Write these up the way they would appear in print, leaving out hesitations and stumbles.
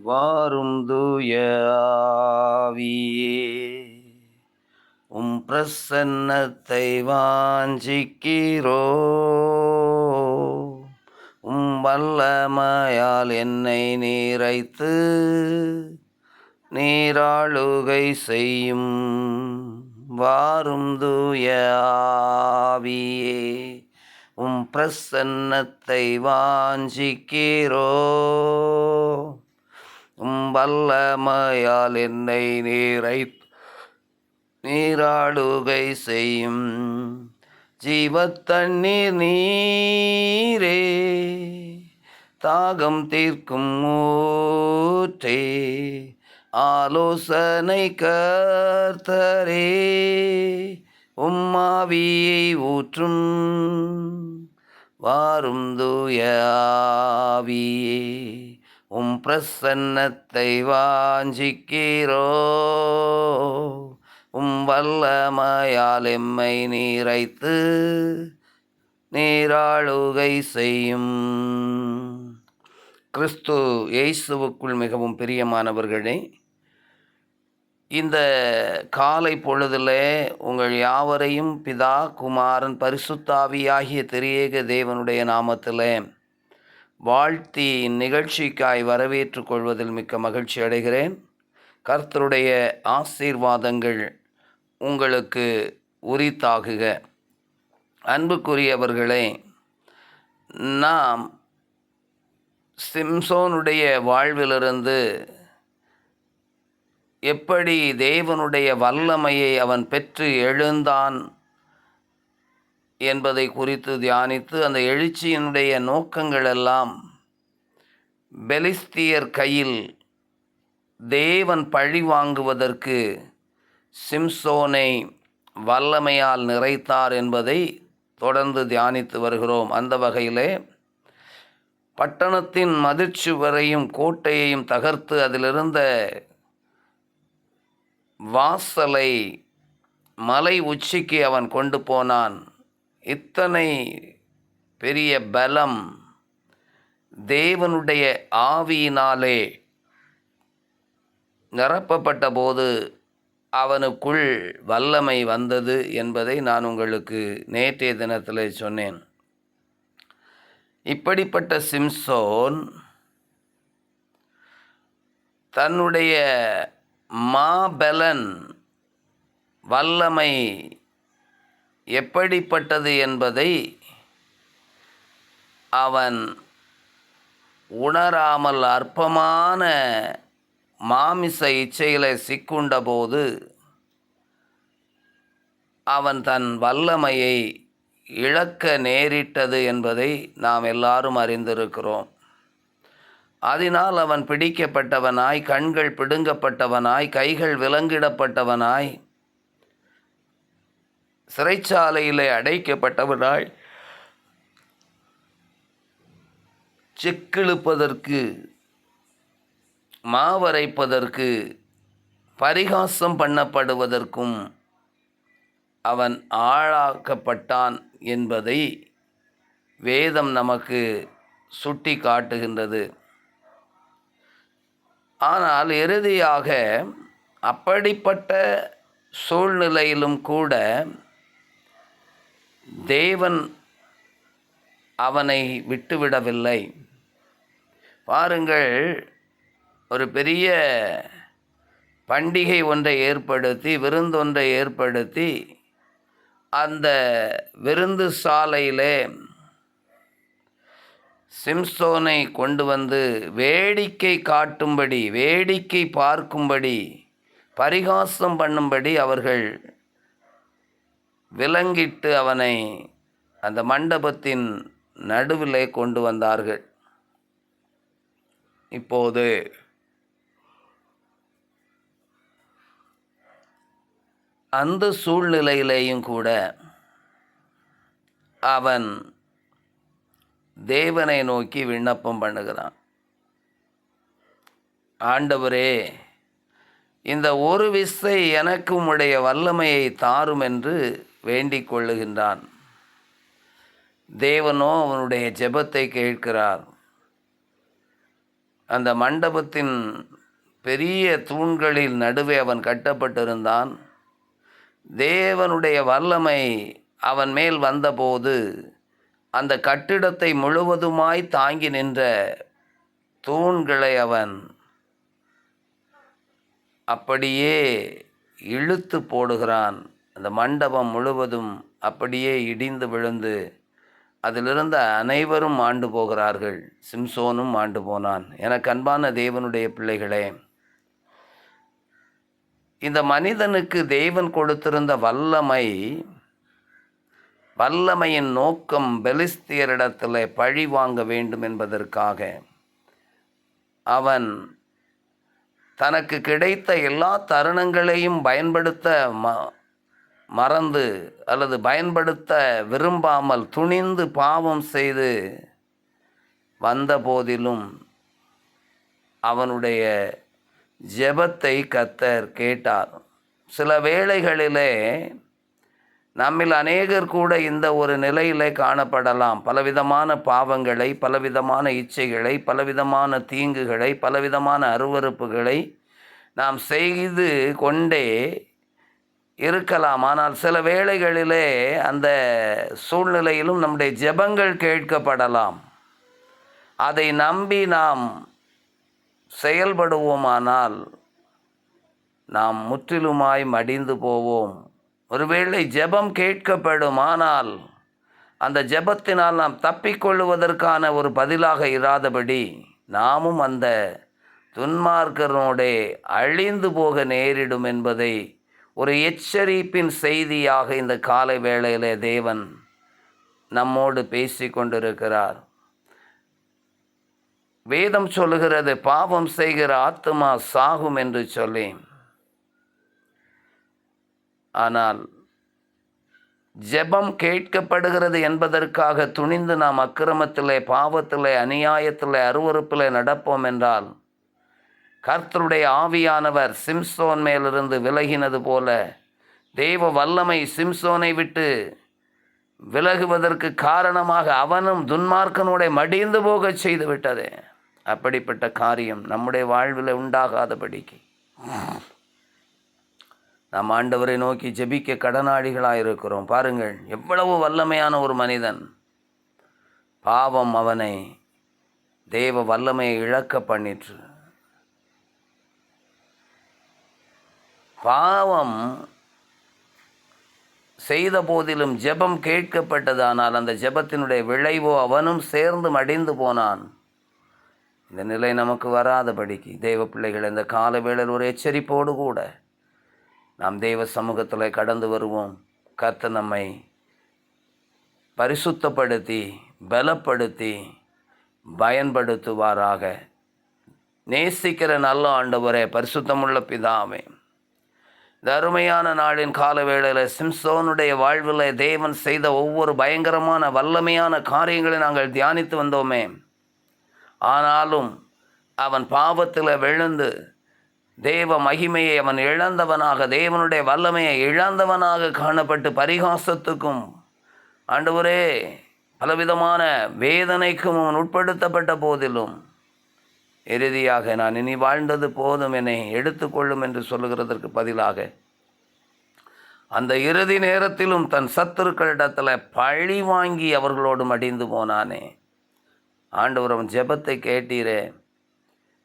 வாரும் தூய ஆவியே, பிரசன்னத்தை வாஞ்சிக்கிறோ. வல்லமையால் என்னை நீரைத்து நீராளுகை செய்யும். வாரும் தூய ஆவியே, பிரசன்னத்தை வாஞ்சிக்கிறோ. வல்லமையால் என்னை நீராளுகை செய்யும். ஜீவத்தண்ணீர் நீரே, தாகம் தீர்க்கும் ஊற்றே, ஆலோசனை கர்த்தரே, உம்மாவியை ஊற்றும். வாரும் தூய ஆவியே, பிரசன்னத்தை வாஞ்சிக்கிறோ. வல்லமையால் எம்மை நீரைத்து நீராளுகை செய்யும். கிறிஸ்து இயேசுவுக்குள் மிகவும் பிரியமானவர்களே, இந்த காலை பொழுதில் உங்கள் யாவரையும் பிதா, குமாரன், பரிசுத்தாவியாகிய திரியேக தேவனுடைய நாமத்தில் வாழ்த்தி நிகழ்ச்சிக்காய் வரவேற்றுக் கொள்வதில் மிக்க மகிழ்ச்சி அடைகிறேன். கர்த்தருடைய ஆசீர்வாதங்கள் உங்களுக்கு உரித்தாகுக. அன்புக்குரியவர்களே, நாம் சிம்சோனுடைய வாழ்விலிருந்து எப்படி தேவனுடைய வல்லமையை அவன் பெற்று எழுந்தான் என்பதை குறித்து தியானித்து, அந்த எழுச்சியினுடைய நோக்கங்கள் எல்லாம் பெலிஸ்தியர் கையில் தேவன் பழி வாங்குவதற்கு சிம்சோனை வல்லமையால் நிறைத்தார் என்பதை தொடர்ந்து தியானித்து வருகிறோம். அந்த வகையிலே பட்டணத்தின் மதிர்ச்சுவரையும் கோட்டையையும் தகர்த்து அதிலிருந்த வாசலை மலை உச்சிக்கு அவன் கொண்டு போனான். இத்தனை பெரிய பலம் தேவனுடைய ஆவியினாலே நிரப்பப்பட்ட போது அவனுக்குள் வல்லமை வந்தது என்பதை நான் உங்களுக்கு நேற்றைய தினத்தில் சொன்னேன். இப்படிப்பட்ட சிம்சோன் தன்னுடைய மாபலன் வல்லமை எப்படிப்பட்டது என்பதை அவன் உணராமல் அற்பமான மாமிச இச்சைகளை சிக்குண்ட போது அவன் தன் வல்லமையை இழக்க நேரிட்டது என்பதை நாம் எல்லாரும் அறிந்திருக்கிறோம். அதனால் அவன் பிடிக்கப்பட்டவனாய், கண்கள் பிடுங்கப்பட்டவனாய், கைகள் விலங்கிடப்பட்டவனாய், சிறைச்சாலையிலே அடைக்கப்பட்டவனாய், செக்கிழுப்பதற்கு, மாவரைப்பதற்கு, பரிகாசம் பண்ணப்படுவதற்கும் அவன் ஆளாக்கப்பட்டான் என்பதை வேதம் நமக்கு சுட்டி காட்டுகின்றது. ஆனால் இறுதியாக அப்படிப்பட்ட சூழ்நிலையிலும் கூட தேவன் அவனை விட்டுவிடவில்லை. பாருங்கள், ஒரு பெரிய பண்டிகை ஒன்றை ஏற்படுத்தி, விருந்தொன்றை ஏற்படுத்தி, அந்த விருந்து சாலையிலே சிம்சோனை கொண்டு வந்து வேடிக்கை காட்டும்படி, வேடிக்கை பார்க்கும்படி, பரிகாசம் பண்ணும்படி அவர்கள் விலங்கிட்டு அவனை அந்த மண்டபத்தின் நடுவிலே கொண்டு வந்தார்கள். இப்போது அந்த சூழ்நிலையிலேயும் கூட அவன் தேவனை நோக்கி விண்ணப்பம் பண்ணுகிறான். ஆண்டவரே, இந்த ஒரு விசை எனக்கு உம்முடைய வல்லமையை தாரும் என்று வேண்டிக் கொள்ளுகின்றான். தேவனோ அவனுடைய ஜெபத்தை கேட்கிறார். அந்த மண்டபத்தின் பெரிய தூண்களில் நடுவே அவன் கட்டப்பட்டிருந்தான். தேவனுடைய வல்லமை அவன் மேல் வந்தபோது அந்த கட்டிடத்தை முழுவதுமாய் தாங்கி நின்ற தூண்களை அவன் அப்படியே இழுத்து போடுகிறான். அந்த மண்டபம் முழுவதும் அப்படியே இடிந்து விழுந்து அதிலிருந்த அனைவரும் மாண்டு போகிறார்கள். சிம்சோனும் மாண்டு போனான். எனக்கு அன்பான தேவனுடைய பிள்ளைகளே, இந்த மனிதனுக்கு தேவன் கொடுத்திருந்த வல்லமையின் நோக்கம் பெலிஸ்தியரிடத்தில் பழி வாங்க வேண்டும் என்பதற்காக அவன் தனக்கு கிடைத்த எல்லா தருணங்களையும் பயன்படுத்த மறந்து அல்லது பயன்படுத்த விரும்பாமல் துணிந்து பாவம் செய்து வந்த போதிலும் அவனுடைய ஜெபத்தை கர்த்தர் கேட்டார். சில வேளைகளிலே நம்மில் அநேகர் கூட இந்த ஒரு நிலையிலே காணப்படலாம். பலவிதமான பாவங்களை, பலவிதமான இச்சைகளை, பலவிதமான தீங்குகளை, பலவிதமான அருவருப்புகளை நாம் செய்து கொண்டே இருக்கலாம். ஆனால் சில வேளைகளிலே அந்த சூழ்நிலையிலும் நம்முடைய ஜெபங்கள் கேட்கப்படலாம். அதை நம்பி நாம் செயல்படுவோமானால் நாம் முற்றிலுமாய் மடிந்து போவோம். ஒருவேளை ஜெபம் கேட்கப்படும், ஆனால் அந்த ஜெபத்தினால் நாம் தப்பிக்கொள்ளுவதற்கான ஒரு பதிலாக இராதபடி நாமும் அந்த துன்மார்க்கரோடே அழிந்து போக நேரிடும் என்பதை ஒரு எச்சரிப்பின் செய்தியாக இந்த காலை வேளையிலே தேவன் நம்மோடு பேசி கொண்டிருக்கிறார். வேதம் சொல்லுகிறது, பாவம் செய்கிற ஆத்துமா சாகும் என்று சொல்லி. ஆனால் ஜெபம் கேட்கப்படுகிறது என்பதற்காக துணிந்து நாம் அக்கிரமத்திலே, பாவத்திலே, அநியாயத்திலே, அருவருப்பிலே நடப்போம் என்றால் கர்த்தருடைய ஆவியானவர் சிம்சோன் மேலிருந்து விலகினது போல தேவ வல்லமை சிம்சோனை விட்டு விலகுவதற்கு காரணமாக அவனும் துன்மார்க்கனோட மடிந்து போக செய்து விட்டது. அப்படிப்பட்ட காரியம் நம்முடைய வாழ்வில் உண்டாகாதபடிக்கு நாம் ஆண்டவரை நோக்கி ஜெபிக்க கடனாளிகளாக இருக்கிறோம். பாருங்கள், எவ்வளவு வல்லமையான ஒரு மனிதன். பாவம் அவனை தேவ வல்லமையை இழக்க பண்ணிற்று. பாவம் செய்த போதிலும் ஜெபம் கேட்கப்பட்டதானால் அந்த ஜெபத்தினுடைய விளைவோ அவனும் சேர்ந்து மடிந்து போனான். இந்த நிலை நமக்கு வராதபடிக்கு தேவ பிள்ளைகள் இந்த கால வேளையில் ஒரு எச்சரிப்போடு கூட நாம் தேவ சமூகத்தில் கடந்து வருவோம். கர்த்தர் நம்மை பரிசுத்தப்படுத்தி பலப்படுத்தி பயன்படுத்துவாராக. நேசிக்கிற நல்ல ஆண்டவரே, பரிசுத்தமுள்ள பிதாவே, இந்த அருமையான நாளின் கால வேளையில் சிம்சோனுடைய வாழ்வில் தேவன் செய்த ஒவ்வொரு பயங்கரமான வல்லமையான காரியங்களை நாங்கள் தியானித்து வந்தோமே. ஆனாலும் அவன் பாவத்தில் விழுந்து தேவ மகிமையை அவன் இழந்தவனாக, தேவனுடைய வல்லமையை இழந்தவனாக காணப்பட்டு பரிகாசத்துக்கும் ஆண்டவரே பலவிதமான வேதனைக்கும் அவன் உட்படுத்தப்பட்ட போதிலும் இறுதியாக நான் இனி வாழ்ந்தது போதும், என்னை எடுத்துக்கொள்ளும் என்று சொல்லுகிறதற்கு பதிலாக அந்த இறுதி நேரத்திலும் தன் சத்துருக்களிடத்தில் பழி வாங்கி அவர்களோடு மடிந்து போனானே. ஆண்டவர் அவன் ஜெபத்தை கேட்டீரே.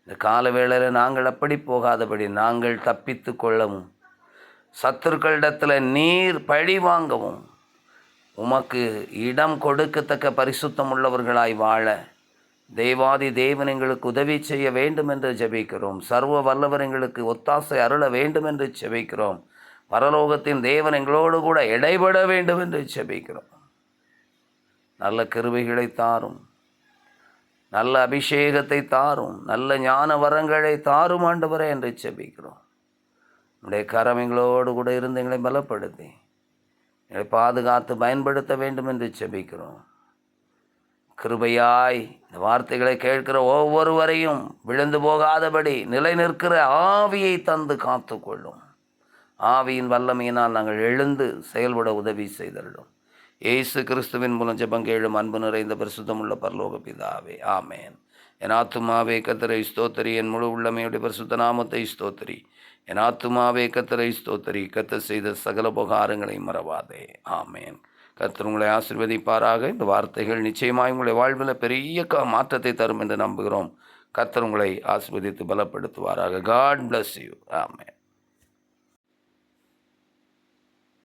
இந்த கால வேளையில் நாங்கள் அப்படி போகாதபடி நாங்கள் தப்பித்து கொள்ளவும், சத்துருக்களிடத்தில் நீர் பழி வாங்கவும், உமக்கு இடம் கொடுக்கத்தக்க பரிசுத்தம் உள்ளவர்களாய் வாழ தேவாதி தேவன் எங்களுக்கு உதவி செய்ய வேண்டும் என்று ஜெபிக்கிறோம். சர்வ வல்லவர் எங்களுக்கு ஒத்தாசை அருள வேண்டும் என்று ஜெபிக்கிறோம். பரலோகத்தின் தேவன் எங்களோடு கூட இடைபட வேண்டும் என்று ஜெபிக்கிறோம். நல்ல கிருபைகளை தாரும், நல்ல அபிஷேகத்தை தாரும், நல்ல ஞான வரங்களை தாரும் ஆண்டவரே என்று ஜெபிக்கிறோம். நம்முடைய கரம் எங்களோடு கூட இருந்து எங்களை பலப்படுத்தி எங்களை பாதுகாத்து பயன்படுத்த வேண்டும் என்று ஜெபிக்கிறோம். கிருபையாய் இந்த வார்த்தைகளை கேட்கிற ஒவ்வொருவரையும் விழுந்து போகாதபடி நிலை நிற்கிற ஆவியை தந்து காத்து கொள்ளும். ஆவியின் வல்லமையினால் நாங்கள் எழுந்து செயல்பட உதவி செய்தருளும். இயேசு கிறிஸ்துவின் மூலம் ஜெபம் கேளும் அன்பு நிறைந்த பரிசுத்தமுள்ள பரலோக பிதாவே, ஆமேன். என் ஆத்துமாவே கர்த்தரை ஸ்தோத்திரி, என் முழு உள்ளமையுடைய பரிசுத்த நாமத்தை ஸ்தோத்திரி. என் ஆத்துமாவே கர்த்தரை ஸ்தோத்திரி, கர்த்தர் செய்த சகல உபகாரங்களை மறவாதே. ஆமேன். கர்த்தர் உங்களை ஆசீர்வதிப்பாராக. இந்த வார்த்தைகள் நிச்சயமாய் உங்களை வாழ்வில் பெரிய மாற்றத்தை தரும் என்று நம்புகிறோம். கர்த்தர் உங்களை ஆசீர்வதித்து பலப்படுத்துவாராக. God bless you. ஆமேன்.